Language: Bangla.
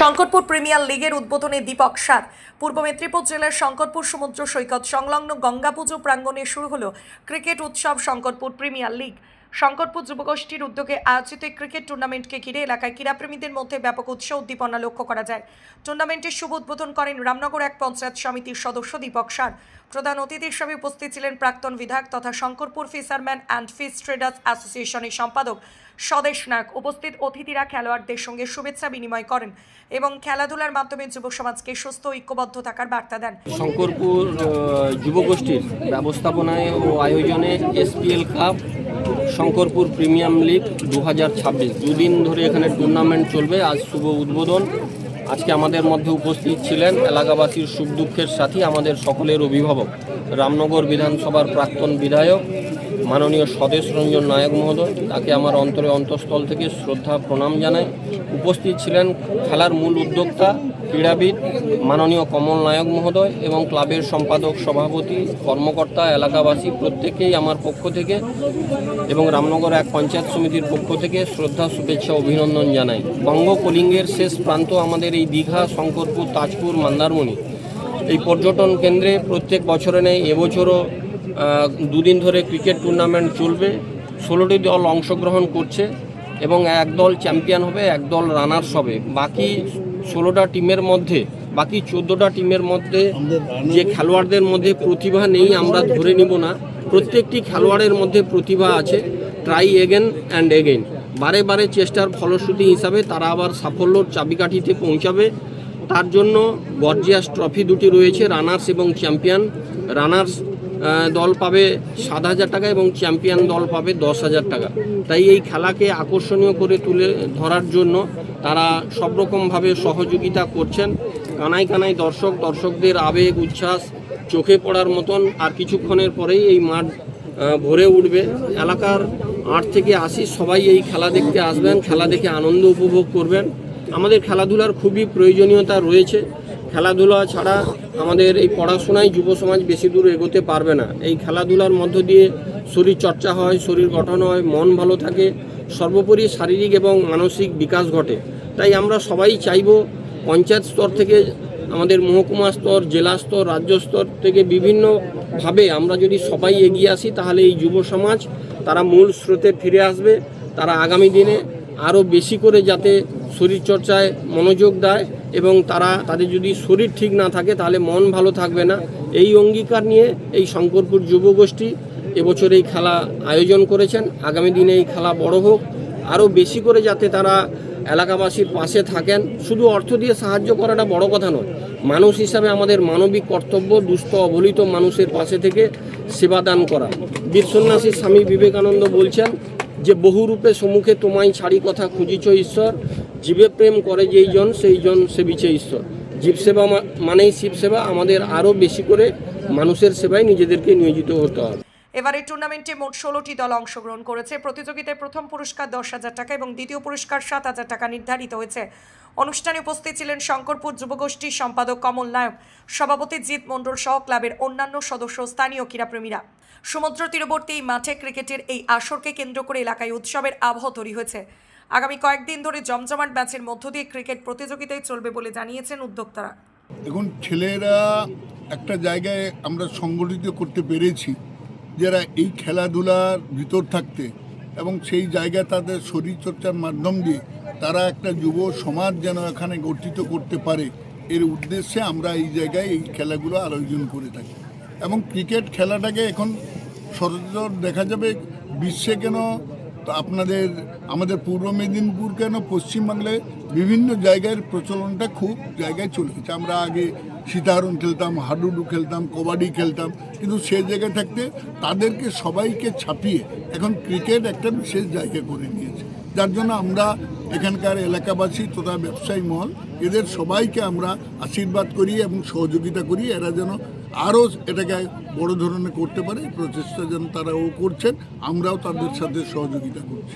শঙ্করপুর প্রিমিয়ার লিগের উদ্বোধনে দীপক সার। পূর্ব মেদিনীপুর জেলার শঙ্করপুর সমুদ্র সৈকত সংলগ্ন গঙ্গা পুজো প্রাঙ্গণে শুরু হলো ক্রিকেট উৎসব শঙ্করপুর প্রিমিয়ার লিগ। শঙ্করপুর যুবগোষ্ঠীর উদ্যোগে আয়োজিত ক্রিকেট টুর্নামেন্টকে ঘিরে এলাকায় ক্রীড়াপ্রেমীদের মধ্যে ব্যাপক উৎসাহ উদ্দীপনা লক্ষ্য করা যায়। টুর্নামেন্টের শুভ উদ্বোধন করেন রামনগর এক পঞ্চায়েত সমিতির সদস্য দীপক সার। প্রধান অতিথি হিসেবে উপস্থিত ছিলেন প্রাক্তন বিধায়ক তথা Shankarpur fisherman and fish traders অ্যাসোসিয়েশনের সম্পাদক স্বদেশ নায়ক। উপস্থিত অতিথিরা খেলোয়াড়দের সঙ্গে শুভেচ্ছা বিনিময় করেন এবং খেলাধুলার মাধ্যমে যুব সমাজকে সুস্থ ঐক্যবদ্ধ থাকার বার্তা দেন। শঙ্করপুর যুবগোষ্ঠীর ব্যবস্থাপনায় ও আয়োজনে SPL cup Shankarpur premium league 2026 দুদিন ধরে এখানে টুর্নামেন্ট চলবে। আজ শুভ উদ্বোধন। আজকে আমাদের মধ্যে উপস্থিত ছিলেন এলাকাবাসীর সুখ দুঃখের সাথী, আমাদের সকলের অভিভাবক, রামনগর বিধানসভার প্রাক্তন বিধায়ক মাননীয় স্বদেশ রঞ্জন নায়ক মহোদয়। তাকে আমার অন্তঃস্থল থেকে শ্রদ্ধা প্রণাম জানাই। উপস্থিত ছিলেন খেলার মূল উদ্যোক্তা ক্রীড়াবিদ মাননীয় কমল নায়ক মহোদয় এবং ক্লাবের সম্পাদক, সভাপতি, কর্মকর্তা, এলাকাবাসী প্রত্যেকেই আমার পক্ষ থেকে এবং রামনগর এক পঞ্চায়েত সমিতির পক্ষ থেকে শ্রদ্ধা, শুভেচ্ছা, অভিনন্দন জানাই। বঙ্গ কলিঙ্গের শেষ প্রান্ত আমাদের এই দীঘা, শঙ্করপুর, তাজপুর, মন্দারমণি এই পর্যটন কেন্দ্রে প্রত্যেক বছরে নেই এবছরও দুদিন ধরে ক্রিকেট টুর্নামেন্ট চলবে। 16টি দল অংশগ্রহণ করছে এবং এক দল চ্যাম্পিয়ন হবে, এক দল রানার্স হবে। বাকি 16টা টিমের মধ্যে, বাকি 14টা টিমের মধ্যে যে খেলোয়াড়দের মধ্যে প্রতিভা নেই আমরা ধরে নিব না। প্রত্যেকটি খেলোয়াড়ের মধ্যে প্রতিভা আছে। ট্রাই এগেন অ্যান্ড এগেন, বারে বারে চেষ্টার ফলশ্রুতি হিসাবে তারা আবার সাফল্যর চাবিকাঠিতে পৌঁছাবে। তার জন্য গর্জিয়াস ট্রফি দুটি রয়েছে, রানার্স এবং চ্যাম্পিয়ন। রানার্স দল পাবে 7,000 টাকা এবং চ্যাম্পিয়ন দল পাবে 10,000 টাকা। তাই এই খেলাকে আকর্ষণীয় করে তুলে ধরার জন্য তারা সব রকমভাবে সহযোগিতা করছেন। কানায় কানায় দর্শকদের আবেগ উচ্ছ্বাস চোখে পড়ার মতন। আর কিছুক্ষণের পরেই এই মাঠ ভরে উঠবে। এলাকার 8 থেকে 80 সবাই এই খেলা দেখতে আসবেন, খেলা দেখে আনন্দ উপভোগ করবেন। আমাদের খেলাধুলার খুবই প্রয়োজনীয়তা রয়েছে। খেলাধুলা ছাড়া আমাদের এই পড়াশোনায় যুব সমাজ বেশি দূর এগোতে পারবে না। এই খেলাধুলার মধ্য দিয়ে শরীর চর্চা হয়, শরীর গঠন হয়, মন ভালো থাকে, সর্বোপরি শারীরিক এবং মানসিক বিকাশ ঘটে। তাই আমরা সবাই চাইব পঞ্চায়েত স্তর থেকে আমাদের মহকুমা স্তর, জেলা স্তর, রাজ্য স্তর থেকে বিভিন্নভাবে আমরা যদি সবাই এগিয়ে আসি তাহলে এই যুব সমাজ তারা মূল স্রোতে ফিরে আসবে। তারা আগামী দিনে আরও বেশি করে যাতে শরীরচর্চায় মনোযোগ দেয় এবং তাদের যদি শরীর ঠিক না থাকে তাহলে মন ভালো থাকবে না। এই অঙ্গীকার নিয়ে এই শঙ্করপুর যুবগোষ্ঠী এবছর এই খেলা আয়োজন করেছেন। আগামী দিনে এই খেলা বড় হোক, আরও বেশি করে যাতে তারা এলাকাবাসীর পাশে থাকেন। শুধু অর্থ দিয়ে সাহায্য করাটা বড় কথা নয়, মানুষ হিসাবে আমাদের মানবিক কর্তব্য দুস্থ অবহেলিত মানুষের পাশে থেকে সেবাদান করা। বীর সন্ন্যাসী স্বামী বিবেকানন্দ বলছেন যে বহু রূপে সম্মুখে তোমায় ছাড়ি কথা খুঁজিছ ঈশ্বর, জীবে প্রেম করে যেই জন সেই জন সেবিছে ঈশ্বর। জীব সেবা মানেই শিব সেবা। আমাদের আরও বেশি করে মানুষের সেবায় নিজেদেরকে নিয়োজিত হতে হবে। এবারে টুর্নামেন্টে মোট 16টি দল অংশগ্রহণ করেছে। প্রতিযোগিতায় প্রথম পুরস্কার 10,000 টাকা এবং দ্বিতীয় পুরস্কার 7,000 টাকা নির্ধারিত হয়েছে। অনুষ্ঠানে উপস্থিত ছিলেন শঙ্করপুর যুবগোষ্ঠীর সম্পাদক কমল নায়ক, সভাপতি জিৎ মণ্ডল সহ ক্লাবের অন্যান্য সদস্য, স্থানীয় ক্রীড়াপ্রেমীরা। সমুদ্র তীরবর্তী এই মাঠে ক্রিকেটের এই আসরকে কেন্দ্র করে এলাকায় উৎসবের আবহ তৈরি হয়েছে। আগামী কয়েকদিন ধরে জমজমাট ম্যাচের মধ্য দিয়ে ক্রিকেট প্রতিযোগিতায় চলবে বলে জানিয়েছেন উদ্যোক্তারা। এখন ছেলেরা একটা জায়গায় আমরা সংগঠিত করতে পেরেছি যারা এই খেলাধুলার ভিতর থাকতে এবং সেই জায়গায় তাদের শরীরচর্চার মাধ্যম দিয়ে তারা একটা যুব সমাজ যেন এখানে গঠিত করতে পারে, এর উদ্দেশ্যে আমরা এই জায়গায় এই খেলাগুলো আয়োজন করে থাকি। এবং ক্রিকেট খেলাটাকে এখন সচরাচর দেখা যাবে বিশ্বে কেন আমাদের পূর্ব মেদিনীপুর কেন পশ্চিমবাংলায় বিভিন্ন জায়গার প্রচলনটা খুব জায়গায় চলে গেছে। আমরা আগে সীতাহরণ খেলতাম, হাডুডু খেলতাম, কবাডি খেলতাম, কিন্তু সে জায়গায় থাকতে তাদেরকে সবাইকে ছাপিয়ে এখন ক্রিকেট একটা বিশেষ জায়গা করে নিয়েছে। যার জন্য আমরা এখানকার এলাকাবাসী তথা ব্যবসায়ী মহল এদের সবাইকে আমরা আশীর্বাদ করি এবং সহযোগিতা করি, এরা যেন আরও এটাকে বড় ধরনের করতে পারে। প্রচেষ্টা যেন তারাও করছেন, আমরাও তাদের সাথে সহযোগিতা করছি।